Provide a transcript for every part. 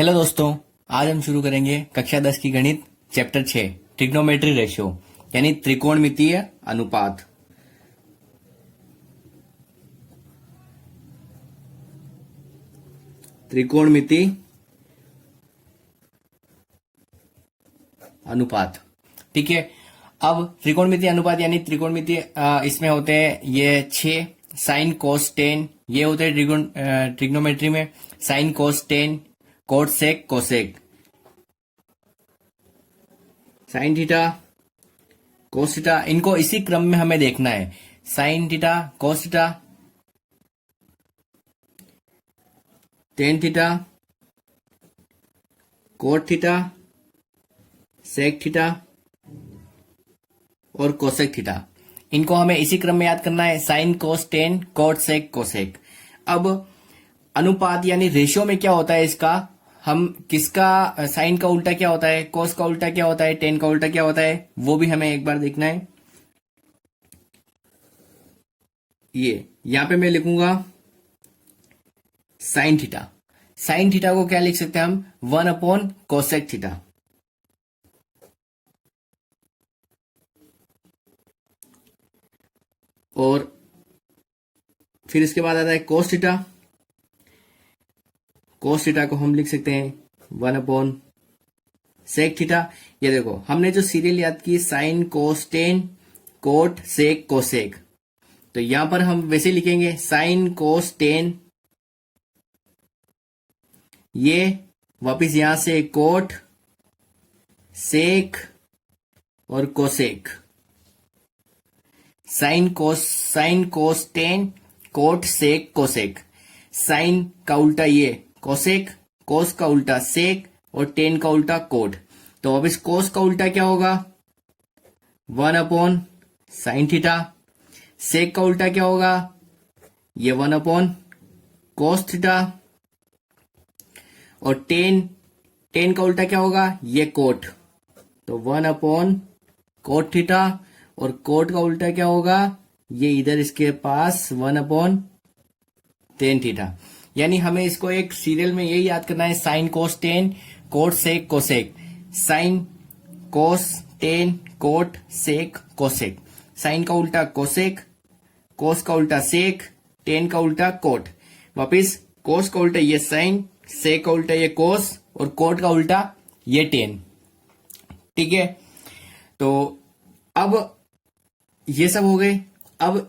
Hello दोस्तों, आज हम शुरू करेंगे कक्षा 10 की गणित चैप्टर 6 ट्रिग्नोमेट्री रेशियो यानी त्रिकोणमितीय अनुपात। त्रिकोणमिति अनुपात, ठीक है। अब त्रिकोणमिति अनुपात यानी त्रिकोणमिति इसमें होते हैं ये 6 साइन कोस टेन, ये होते हैं ट्रिग्नोमेट्री में sine cos tan cot sec cosec, sine theta cos theta, इनको इसी क्रम में हमें देखना है। Sine theta cos theta tan theta cot theta sec theta और कोसेक थीटा, इनको हमें इसी क्रम में याद करना है। Sine cos tan cot sec cosec. अब अनुपात यानी रेशियो में क्या होता है इसका, हम किसका साइन का उल्टा क्या होता है, कोस का उल्टा क्या होता है, टेन का उल्टा क्या होता है, वो भी हमें एक बार देखना है। ये यहां पे मैं लिखूंगा साइन थीटा। साइन थीटा को क्या लिख सकते हैं हम, 1 कोसेक थीटा। और फिर इसके बाद आता है कोस थीटा। कोस थीटा को हम लिख सकते हैं 1 सेक थीटा। ये देखो हमने जो सीरियल याद की sine cos tan cot sec cosec, तो यहां पर हम वैसे लिखेंगे साइन कोस टेन, ये वापिस यहां से कोट सेक और cosec. Sine cos tan cot sec cosec. Sine का उल्टा ये कोसेक, कोस का उल्टा सेक और टेन का उल्टा कोट। तो अब इस कोस का उल्टा क्या होगा, 1 साइन थीटा। सेक का उल्टा क्या होगा, ये 1 कोस थीटा। और टेन का उल्टा क्या होगा, ये कोट। तो 1 कोट थीटा। और कोट का उल्टा क्या होगा, ये इधर इसके पास 1 टेन थीटा। यानी हमें इसको एक सीरियल में यही याद करना है, sine cos tan cot sec cosec. Sine cos tan cot sec cosec. Sine का उल्टा कोसेक, कोस का उल्टा सेक, टेन का उल्टा कोट। वापिस कोस का उल्टा ये साइन, सेक का उल्टा ये कोस और कोट का उल्टा ये टेन, ठीक है। तो अब ये सब हो गए। अब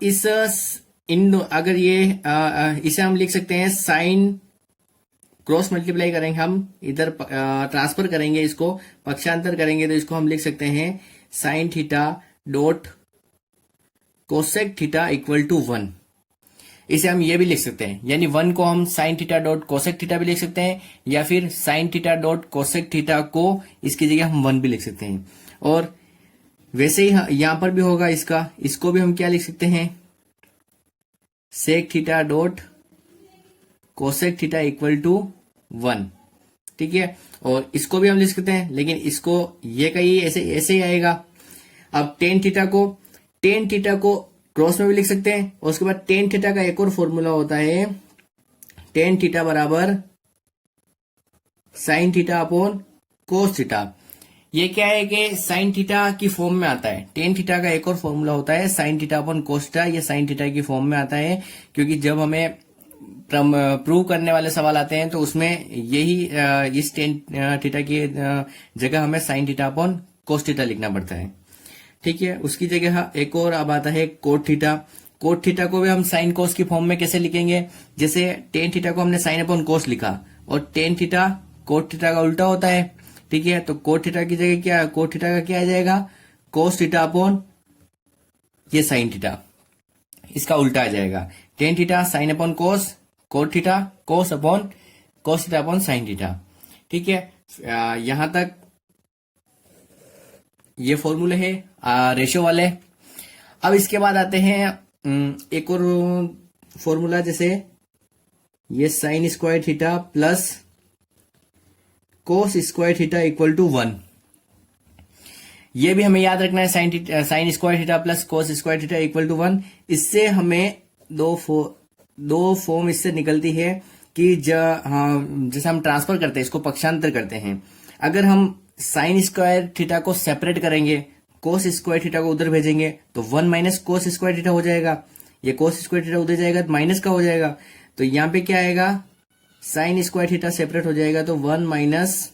अगर ये इसे हम लिख सकते हैं साइन क्रॉस मल्टीप्लाई करेंगे, हम इधर ट्रांसफर करेंगे, इसको पक्षांतर करेंगे, तो इसको हम लिख सकते हैं sine theta dot cosec theta equal to 1। इसे हम ये भी लिख सकते हैं, यानी 1 को हम sign theta dot cosec theta भी लिख सकते हैं, या फिर sign theta dot cosec theta को इसकी जगह हम 1 भी लिख सकते हैं। और वैसे ही यहां पर भी होगा इसको भी हम क्या लिख सकते हैं, sec theta dot cosec theta equal to 1, ठीक है। और इसको भी हम लिख सकते हैं, लेकिन इसको ये कहीं ऐसे ही आएगा। अब टेन थीटा को क्रॉस में भी लिख सकते हैं। और उसके बाद टेन थीटा का एक और फॉर्मूला होता है, टेन थीटा बराबर sine theta upon cos theta. ये क्या है कि साइन थीटा की फॉर्म में आता है। टेन थीटा का एक और फॉर्मूला होता है sine theta upon cos theta, ये साइन थीटा की फॉर्म में आता है, क्योंकि जब हमें प्रूव करने वाले सवाल आते हैं तो उसमें यही इस टेन थीटा की जगह हमें sine theta upon cos theta लिखना पड़ता है, ठीक है। उसकी जगह एक और अब आता है कोट थीटा। कोट थीटा को भी हम साइन कोस की फॉर्म में कैसे लिखेंगे, जैसे टेन थीटा को हमने साइन अपॉन कोस लिखा, और टेन थीटा कोट थीटा का उल्टा होता है, ठीक है। तो कोट थीटा की जगह क्या, कोट थीटा का क्या आ जाएगा, कोस थीटा अपॉन ये साइन थीटा, इसका उल्टा आ जाएगा। टेन थीटा साइन अपॉन कोस, cot theta cos theta upon sine theta, ठीक है। यहां तक ये फॉर्मूले है रेशियो वाले। अब इसके बाद आते हैं एक और फॉर्मूला, जैसे ये sine square theta plus cos square theta equal to 1। ये भी हमें याद रखना है, sine square theta plus cos square theta equal to 1। इससे हमें दो फॉर्म इससे निकलती है, कि हाँ, जैसे हम ट्रांसफर करते हैं, इसको पक्षांतर करते हैं। अगर हम साइन स्क्वायर थीटा को सेपरेट करेंगे, कोस स्क्वायर थीटा को उधर भेजेंगे, तो 1 माइनस कोस स्क्वायर थीटा हो जाएगा। ये कोस स्क्वायर थीटा उधर जाएगा तो माइनस का हो जाएगा, तो यहाँ पे क्या आएगा, साइन स्क्वायर थीटा सेपरेट हो जाएगा तो 1 माइनस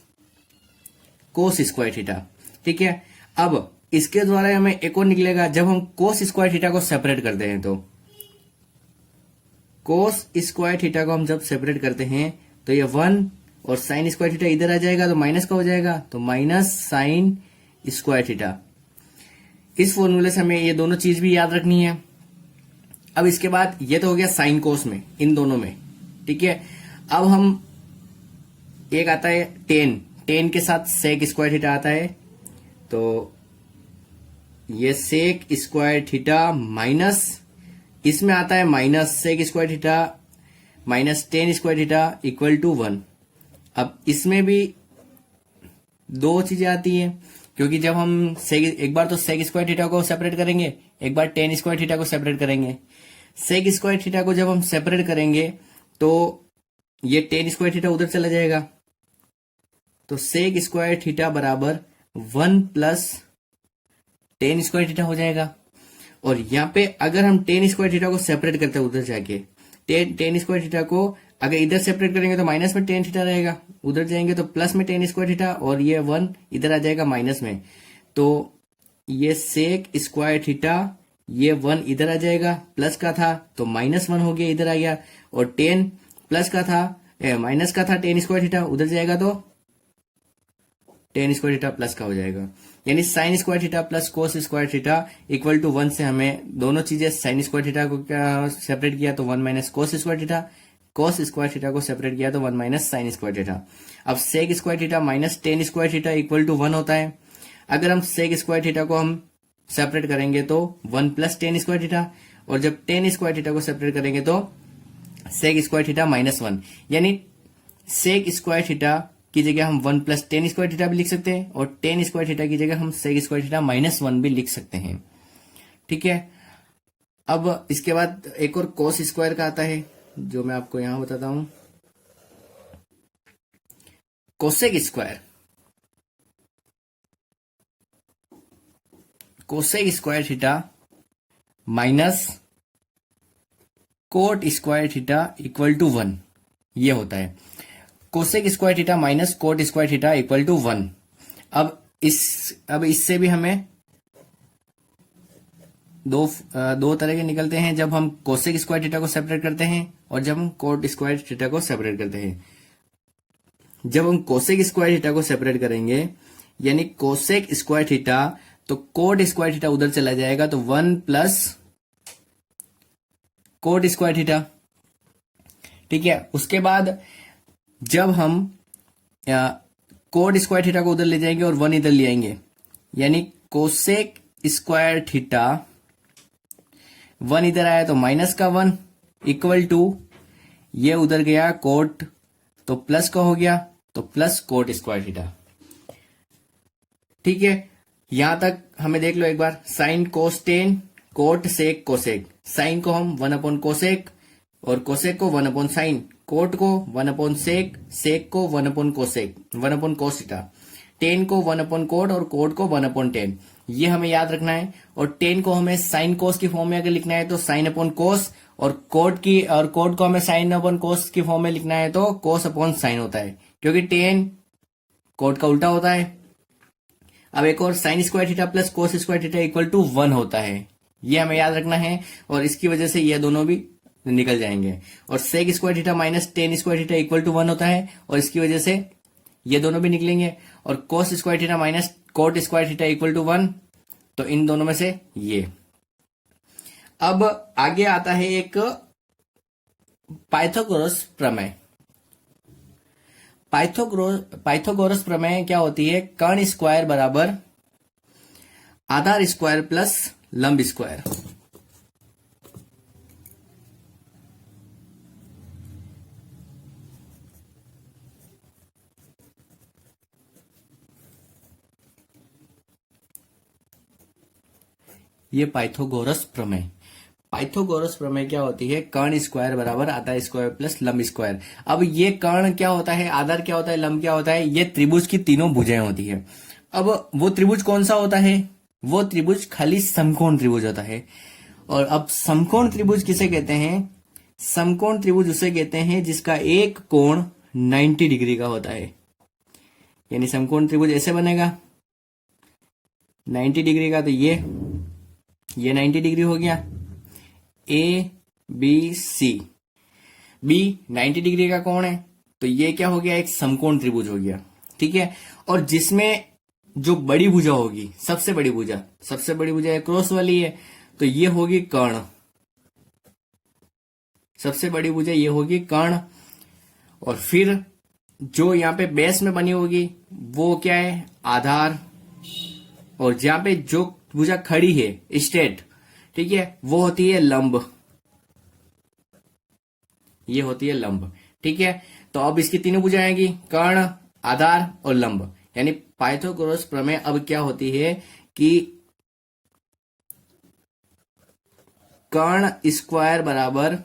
कोस स्क्वायर थीटा। ठीक है, अब इसके द्वारा हमें एक और निकलेगा, जब हम कोस स्क्वायर थीटा को सेपरेट करते हैं, तो कोस स्क्वायर थीटा को हम जब सेपरेट करते हैं तो ये 1 और साइन स्क्वायर थीटा इधर आ जाएगा तो माइनस का हो जाएगा, तो माइनस साइन स्क्वायर थीटा। इस फॉर्मूले से हमें ये दोनों चीज भी याद रखनी है। अब इसके बाद ये तो हो गया साइन कोस में, इन दोनों में। ठीक है, अब हम एक आता है टेन के साथ सेक स्क्वायर थीटा आता है, तो ये सेक स्क्वायर थीटा माइनस, इसमें आता है minus sec square theta minus tan square theta equal to 1। अब इसमें भी दो चीजें आती हैं, क्योंकि जब हम एक बार तो सेक स्क्वायर थीटा को सेपरेट करेंगे, एक बार टेन स्क्वायर थीटा को सेपरेट करेंगे। सेक स्क्वायर थीटा को जब हम सेपरेट करेंगे तो ये टेन स्क्वायर थीटा उधर चला जाएगा, तो सेक स्क्वायर थीटा बराबर 1 प्लस टेन स्क्वायर थीटा हो जाएगा। और यहाँ पे अगर हम टेन स्क्वायर थीटा को सेपरेट करते हैं उधर जाके, टेन स्क्वायर थीटा को अगर इधर सेपरेट करेंगे तो माइनस में टेन थीटा रहेगा, उधर जाएंगे तो प्लस में टेन स्क्वायर थीटा, और ये 1 इधर आ जाएगा माइनस में, तो ये सेक स्क्वायर थीटा, ये 1 इधर आ जाएगा, प्लस का था तो माइनस 1 हो गया, इधर आ गया, और 10 प्लस का था माइनस का था टेन स्क्वायर थीटा, उधर जाएगा तो टेन स्क्वायर थीटा प्लस का हो जाएगा। यानी sine square theta plus cos square theta equal to 1 से हमें दोनों चीजें, साइन स्क्वायर थीटा को क्या सेपरेट किया तो 1 minus cos square theta, cos square theta को सेपरेट किया तो 1 माइनस साइन स्क्वायर थीटा। अब sec square theta minus tan square theta equal to 1 होता है। अगर हम सेक स्क्वायर थीटा को हम सेपरेट करेंगे तो 1 प्लस टेन स्क्वायर थीटा, और जब टेन स्क्वायर थीटा को सेपरेट करेंगे तो सेक स्क्वायर थीटा माइनस 1। यानी सेक स्क्वायर थीटा की जगह हम 1 प्लस टेन स्क्वायर थीटा भी लिख सकते हैं, और टेन स्क्वायर थीटा की जगह हम सेक स्क्वायर थीटा माइनस 1 भी लिख सकते हैं। ठीक है, अब इसके बाद एक और कोस स्क्वायर का आता है, जो मैं आपको यहां बताता हूं। Cosec square, cosec square theta minus cot square theta equal to 1, ये होता है। Cosec square theta minus cot square theta equal to 1। अब इससे भी हमें दो तरह के निकलते हैं, जब हम कोसेक स्क्वायर थीटा को सेपरेट करते हैं और जब हम कोट स्क्वायर थीटा को सेपरेट करते हैं। जब हम कोसेक स्क्वायर थीटा को सेपरेट करेंगे, यानी कोसेक स्क्वायर थीटा, तो कोट स्क्वायर थीटा उधर चला जाएगा, तो 1 प्लस कोट स्क्वायर थीटा। ठीक है, उसके बाद जब हम कोट स्क्वायर थीटा को उधर ले जाएंगे और 1 इधर ले आएंगे, यानी कोसेक स्क्वायर थीटा 1 इधर आया तो माइनस का 1 इक्वल टू, ये उधर गया कोट तो प्लस का हो गया, तो प्लस कोट स्क्वायर थीटा। ठीक है, यहां तक हमें देख लो एक बार, sine cos tan, cot sec cosec. Sine को हम 1 अपॉन कोसेक, और कोसेक को 1 अपॉन साइन, कोट को 1 अपॉन सेक, सेक को 1 अपॉन कोसेक, 1 अपॉन कोस थीटा, टेन को 1 अपॉन कोट और कोट को 1 अपॉन टेन, ये हमें याद रखना है। और टेन को हमें साइन कोस की फॉर्म में अगर लिखना है तो साइन अपॉन कोस, और कोट को हमें साइन अपॉन कोस की फॉर्म में लिखना है तो कोस अपॉन साइन होता है, क्योंकि टेन कोट का उल्टा होता है। अब एक और sine square theta plus cos square theta equal to 1 होता है, ये हमें याद रखना है, और इसकी वजह से ये दोनों भी निकल जाएंगे। और sec square theta minus tan square theta equal to 1 होता है, और इसकी वजह से ये दोनों भी निकलेंगे। और cos square theta minus cot square theta equal to 1, तो इन दोनों में से ये। अब आगे आता है एक पाइथागोरस प्रमेय। पाइथागोरस प्रमेय क्या होती है, कर्ण स्क्वायर बराबर आधार स्क्वायर प्लस लंब स्क्वायर। ये पाइथागोरस प्रमेय। पाइथागोरस प्रमेय क्या होती है, कर्ण स्क्वायर बराबर आधा स्क्वायर प्लस लंब स्क्वायर। अब ये कर्ण क्या होता है, आधार क्या होता है, लंब क्या होता है, ये त्रिभुज की तीनों भुजाएं होती है। अब वो त्रिभुज कौन सा होता है, वो त्रिभुज खाली समकोण त्रिभुज होता है। और अब समकोण त्रिभुज किसे कहते हैं, समकोण त्रिभुज उसे कहते हैं जिसका एक कोण 90 डिग्री का होता है। यानी समकोण त्रिभुज ऐसे बनेगा 90 डिग्री का, तो ये 90 डिग्री हो गया, A B C, B 90 degree का कोण है, तो ये क्या हो गया, एक समकोण त्रिभुज हो गया। ठीक है, और जिसमें जो बड़ी भुजा होगी, सबसे बड़ी भुजा क्रॉस वाली है, तो ये होगी कर्ण, सबसे बड़ी भुजा ये होगी कर्ण। और फिर जो यहाँ पे बेस में बनी होगी वो क्या है, आधार। और जहां पे जो भुजा खड़ी है स्ट्रेट, ठीक है, वो होती है लंब, ये होती है लंब। ठीक है, तो अब इसकी तीनों भुजाएं आएंगी, कर्ण, आधार और लंब। यानी पाइथागोरस प्रमेय अब क्या होती है कि कर्ण स्क्वायर बराबर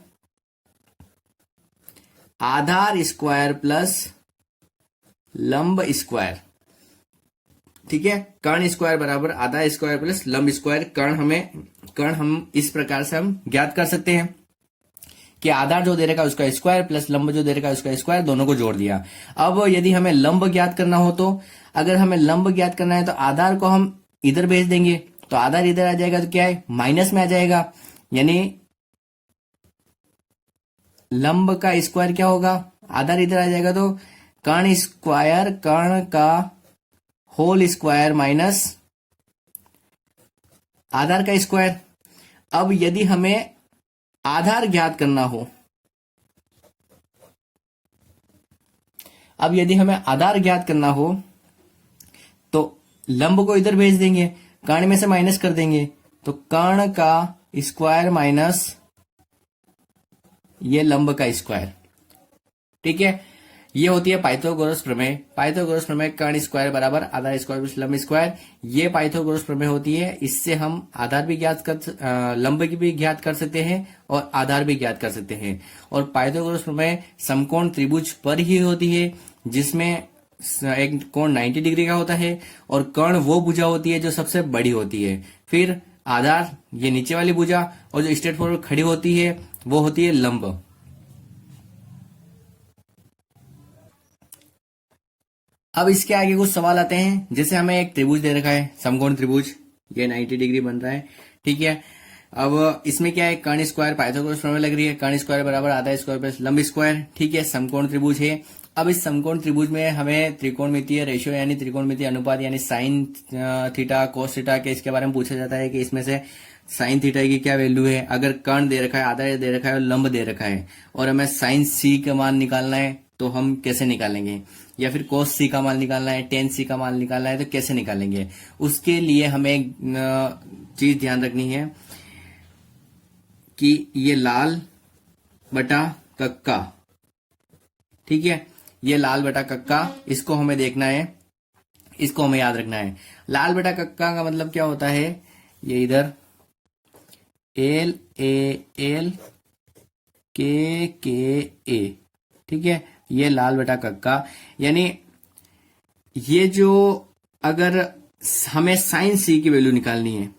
आधार स्क्वायर प्लस लंब स्क्वायर। ठीक है, कर्ण स्क्वायर बराबर आधा स्क्वायर प्लस लंब स्क्वायर। कर्ण हम इस प्रकार से हम ज्ञात कर सकते हैं कि आधार जो दे रखा है उसका स्क्वायर प्लस लंब जो दे रखा है उसका स्क्वायर, दोनों को जोड़ दिया। अब यदि हमें लंब ज्ञात करना हो, तो अगर हमें लंब ज्ञात करना है तो आधार को हम इधर भेज देंगे, तो आधार इधर आ जाएगा, तो क्या है, माइनस में आ जाएगा। यानी लंब का स्क्वायर क्या होगा, आधार इधर आ जाएगा, तो कर्ण स्क्वायर, कर्ण का होल स्क्वायर माइनस आधार का स्क्वायर। अब यदि हमें आधार ज्ञात करना हो, तो लंब को इधर भेज देंगे, कर्ण में से माइनस कर देंगे, तो कर्ण का स्क्वायर माइनस ये लंब का स्क्वायर। ठीक है, ये होती है पाइथागोरस प्रमेय। पाइथागोरस प्रमेय कर्ण स्क्वायर बराबर आधार स्क्वायर प्लस लंब स्क्वायर, ये पाइथागोरस प्रमेय होती है। इससे हम आधार भी ज्ञात कर, लंब की भी ज्ञात कर सकते हैं और आधार भी ज्ञात कर सकते हैं। और पाइथागोरस प्रमेय समकोण त्रिभुज पर ही होती है जिसमें एक कोण 90 डिग्री का होता है और कर्ण वो भुजा होती है जो सबसे बड़ी होती है। फिर आधार ये नीचे वाली भुजा, और जो स्ट्रेट फॉरवर्ड खड़ी होती है वो होती है लंब। अब इसके आगे कुछ सवाल आते हैं। जैसे हमें एक त्रिभुज दे रखा है, समकोण त्रिभुज, ये 90 डिग्री बन रहा है। ठीक है, अब इसमें क्या है, कर्ण स्क्वायर, पाइथागोरस प्रमेय लग रही है, कर्ण स्क्वायर बराबर आधा स्क्वायर प्लस लंब स्क्वायर। ठीक है, समकोण त्रिभुज है। अब इस समकोण त्रिभुज में हमें त्रिकोणमितीय रेशियो यानी त्रिकोणमितीय अनुपात यानी साइन थीटा कोस थीटा के इसके बारे में पूछा जाता है कि इसमें से साइन थीटा की क्या वैल्यू है। अगर कर्ण दे रखा है, आधा दे रखा है और लंब दे रखा है, और हमें साइन सी का मान निकालना है, तो हम कैसे निकालेंगे। या फिर कोस सी का मान निकालना है, टेन सी का मान निकालना है, तो कैसे निकालेंगे। उसके लिए हमें एक चीज ध्यान रखनी है कि ये लाल बटा कक्का, ठीक है, ये लाल बटा कक्का, इसको हमें देखना है, इसको हमें याद रखना है। लाल बटा कक्का का मतलब क्या होता है, ये इधर एल ए एल के ए, ठीक है, ये लाल बटा कक्का। यानी ये जो, अगर हमें साइन सी की वैल्यू निकालनी है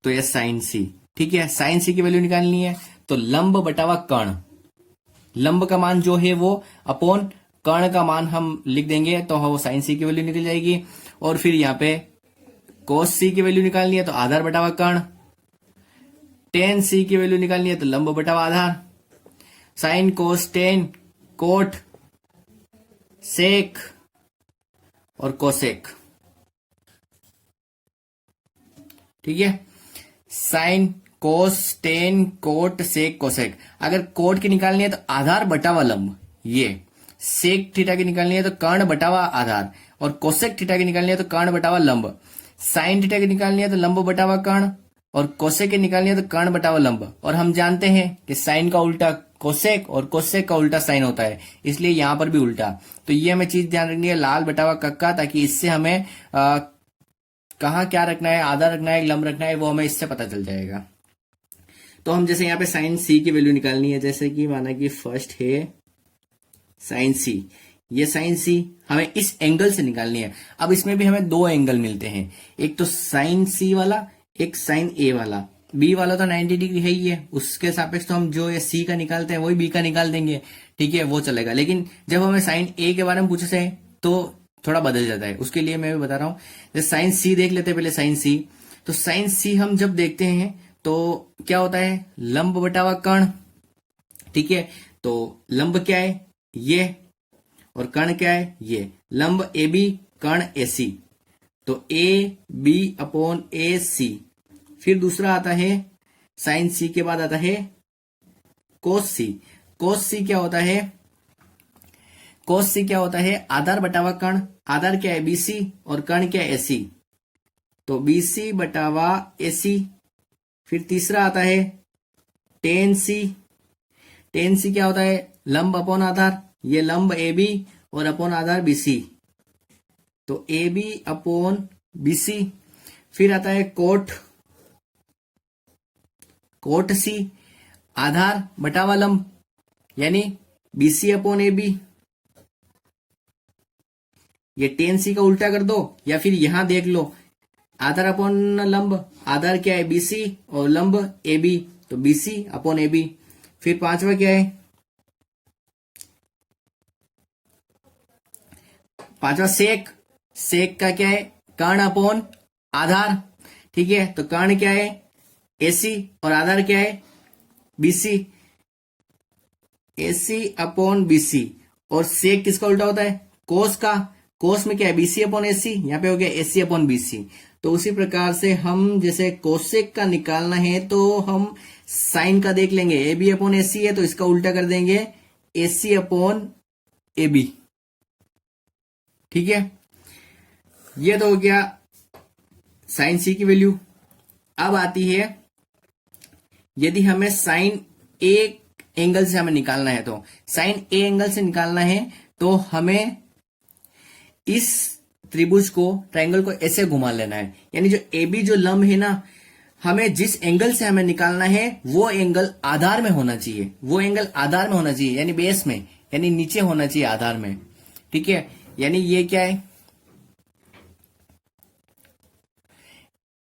तो ये साइन सी, ठीक है, साइन सी की वैल्यू निकालनी है तो लंब बटावा कर्ण, लंब का मान जो है वो अपॉन कर्ण का मान हम लिख देंगे, तो वो साइन सी की वैल्यू निकल जाएगी। और फिर यहाँ पे कोस सी की वैल्यू निकालनी है तो आधार बटावा कर्ण, टेन सी की वैल्यू निकालनी है तो लंब बटावा आधार, sine cos tan cot sec और कोसेक, ठीक है, sine cos tan cot sec cosec. अगर कोट की निकालनी है तो आधार बटावा लंब, ये सेक थीटा की निकालनी है तो कर्ण बटावा आधार, और कोसेक थीटा की निकालनी है तो कर्ण बटावा लंब, साइन थीटा की निकालनी है तो लंब बटावा कर्ण, और कोसेक की निकालनी है तो कर्ण बटावा लंब। और हम जानते हैं कि साइन का उल्टा कोसेक और कोसेक का उल्टा साइन होता है, इसलिए यहां पर भी उल्टा। तो ये हमें चीज ध्यान रखनी है, लाल बटावा कक्का, ताकि इससे हमें कहाँ क्या रखना है, आधा रखना है, लंब रखना है, वो हमें इससे पता चल जाएगा। तो हम जैसे यहाँ पे साइन सी की वैल्यू निकालनी है, जैसे कि माना कि फर्स्ट है साइन सी, ये साइन सी हमें इस एंगल से निकालनी है। अब इसमें भी हमें दो एंगल मिलते हैं, एक तो साइन सी वाला, एक साइन ए वाला। बी वाला तो 90 डिग्री है ही है, उसके सापेक्ष तो हम जो ये सी का निकालते हैं वही बी का निकाल देंगे, ठीक है, वो चलेगा। लेकिन जब हमें साइन ए के बारे में पूछे से तो थोड़ा बदल जाता है, उसके लिए मैं भी बता रहा हूं। जैसे साइन सी देख लेते हैं पहले, साइन सी। तो साइन सी हम जब देखते हैं तो क्या होता है, लंब बटा हुआ कर्ण, ठीक है। तो लंब क्या है, ये, और कर्ण क्या है, ये। लंब ए बी, कर्ण ए सी, तो ए बी अपॉन ए सी। फिर दूसरा आता है साइन सी के बाद आता है कोस सी। कोस सी क्या होता है, कोस सी क्या होता है, आधार बटावा कर्ण। आधार क्या है, बीसी, और कर्ण क्या है, एसी, तो बीसी बटावा एसी। फिर तीसरा आता है टेन सी। टेन सी क्या होता है, लंब अपॉन आधार, ये लंब ए बी और अपॉन आधार बीसी, तो ए बी अपॉन बीसी। फिर आता है कोट, कोट सी, आधार बटावा लंब, यानी बीसी अपॉन ए बी। ये टेन सी का उल्टा कर दो, या फिर यहां देख लो, आधार अपॉन लंब, आधार क्या है बीसी और लंब ए बी, तो बीसी अपॉन ए बी। फिर पांचवा क्या है, पांचवा सेक। सेक का क्या है, कर्ण अपॉन आधार, ठीक है। तो कर्ण क्या है, एसी, और आधार क्या है, बीसी, एसी अपॉन बीसी। और सेक किसका उल्टा होता है, कोस का। कोस में क्या है, बीसी अपॉन एसी, यहां पे हो गया एसी अपॉन बीसी। तो उसी प्रकार से हम जैसे कोसेक का निकालना है तो हम साइन का देख लेंगे, ए बी अपॉन एसी है तो इसका उल्टा कर देंगे एसी अपॉन ए बी, ठीक है। ये तो हो गया साइन सी की वैल्यू। अब आती है, यदि हमें साइन ए एंगल से हमें निकालना है, तो साइन ए एंगल से निकालना है तो हमें इस त्रिभुज को, ट्रायंगल को ऐसे घुमा लेना है। यानी जो ए बी जो लंब है ना, हमें जिस एंगल से हमें निकालना है वो एंगल आधार में होना चाहिए, वो एंगल आधार में होना चाहिए, यानी बेस में, यानी नीचे होना चाहिए आधार में, ठीक है। यानी ये क्या है,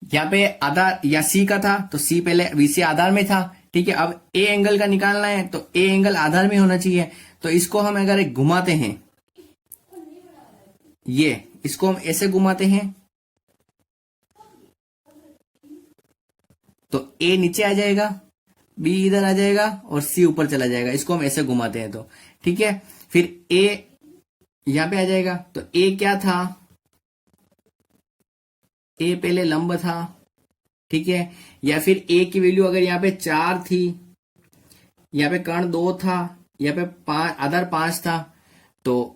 यहां पे आधार या सी का था तो सी पहले बीसी आधार में था, ठीक है। अब ए एंगल का निकालना है तो ए एंगल आधार में होना चाहिए। तो इसको हम अगर एक घुमाते हैं, ये इसको हम ऐसे घुमाते हैं तो ए नीचे आ जाएगा, बी इधर आ जाएगा और सी ऊपर चला जाएगा। इसको हम ऐसे घुमाते हैं तो, ठीक है। फिर ए यहां पे आ जाएगा, तो ए क्या था, ए पहले लंब था, ठीक है। या फिर ए की वैल्यू अगर यहाँ पे 4 थी, यहाँ पे कर्ण 2 था, यहाँ पे 5, आधार 5 था, तो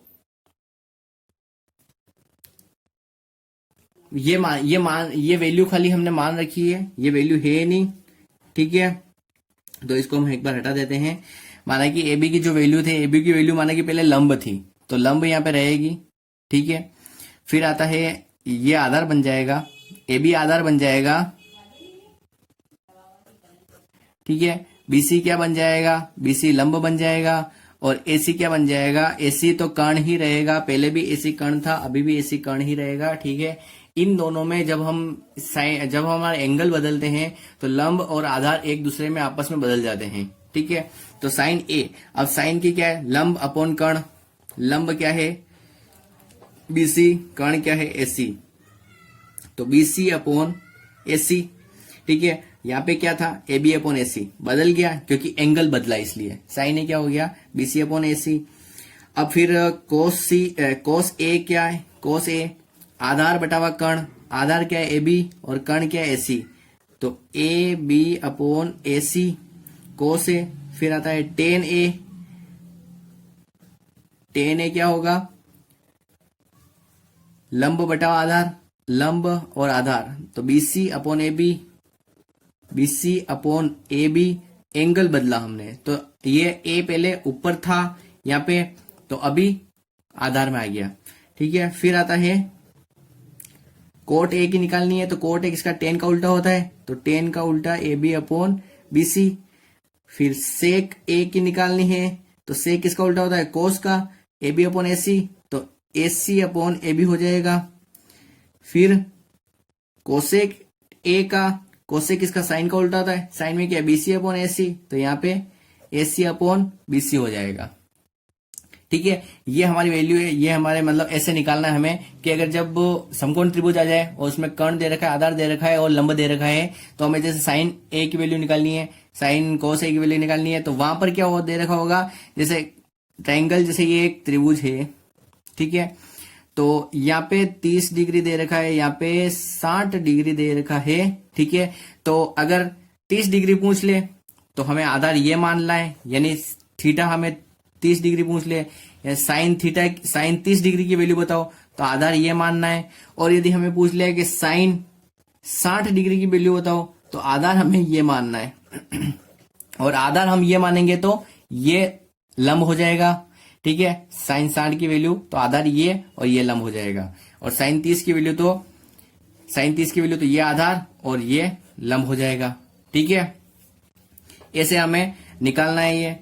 ये वैल्यू खाली हमने मान रखी है, ये वैल्यू है नहीं, ठीक है। तो इसको हम एक बार हटा देते हैं। माना कि ए बी की जो वैल्यू थे, ए बी की वैल्यू माना कि पहले लंब थी, तो लंब यहाँ पे रहेगी, ठीक है। फिर आता है ये आधार बन जाएगा, ए बी आधार बन जाएगा, ठीक है। बीसी क्या बन जाएगा, बीसी लंब बन जाएगा, और एसी क्या बन जाएगा, एसी तो कर्ण ही रहेगा, पहले भी एसी कर्ण था, अभी भी एसी कर्ण ही रहेगा, ठीक है। इन दोनों में जब हमारे एंगल बदलते हैं तो लंब और आधार एक दूसरे में आपस में बदल जाते हैं, ठीक है। तो साइन ए, अब साइन की क्या है, लंब अपॉन कर्ण। लंब क्या है, बीसी, कर्ण क्या है, एसी, तो बीसी अपॉन एसी, ठीक है। यहाँ पे क्या था, ए बी अपॉन एसी, बदल गया क्योंकि एंगल बदला, इसलिए साइन ए क्या हो गया, बीसी अपॉन एसी। अब फिर कोस ए क्या है, कोस ए आधार बटावा कर्ण, आधार क्या है ए बी और कर्ण क्या है एसी, तो ए बी अपॉन एसी कोस ए। फिर आता है टेन ए, टेन ए क्या होगा, लंब बटावा आधार, लंब और आधार, तो BC upon A B, BC upon A B, angle बदला हमने, तो ये ए पहले ऊपर था यहाँ पे, तो अभी आधार में आ गया, ठीक है। फिर आता है कोट ए की निकालनी है तो कोट ए किसका, टेन का उल्टा होता है, तो टेन का उल्टा A B upon B C. फिर सेक ए की निकालनी है तो सेक किसका उल्टा होता है, कोस का, ए बी अपॉन ए सी, तो ए सी अपॉन ए बी हो जाएगा। फिर कोसेक ए का, कोसेक किसका, साइन का उल्टा होता है, साइन में क्या, बी सी अपॉन ए सी, तो यहाँ पे ए सी अपॉन बी सी हो जाएगा। ठीक है, ये हमारी वैल्यू है, ये हमारे मतलब ऐसे निकालना है हमें कि अगर जब समकोण त्रिभुज आ जाए और उसमें कर्ण दे रखा है, आधार दे रखा है और लंब दे रखा है, तो हमें जैसे साइन ए की वैल्यू निकालनी है, साइन कोस ए की वैल्यू निकालनी है, तो वहां पर क्या दे रखा होगा, जैसे ट्राइंगल, जैसे ये एक त्रिभुज है, ठीक है, तो यहाँ पे 30 डिग्री दे रखा है, यहाँ पे 60 डिग्री दे रखा है, ठीक है। तो अगर 30 डिग्री पूछ ले तो हमें आधार ये मानना है, यानी थीटा हमें 30 डिग्री पूछ ले, या साइन थीटा, साइन 30 डिग्री की वैल्यू बताओ, तो आधार ये मानना है। और यदि हमें पूछ लिया कि साइन 60 डिग्री की वैल्यू बताओ, तो आधार हमें ये मानना है। और आधार हम ये मानेंगे तो ये लंब हो जाएगा, ठीक है, साइन 60 की वैल्यू तो आधार ये और ये लंब हो जाएगा, और साइन 30 की वैल्यू तो ये आधार और ये लंब हो जाएगा। ठीक है, ऐसे हमें निकालना है ये।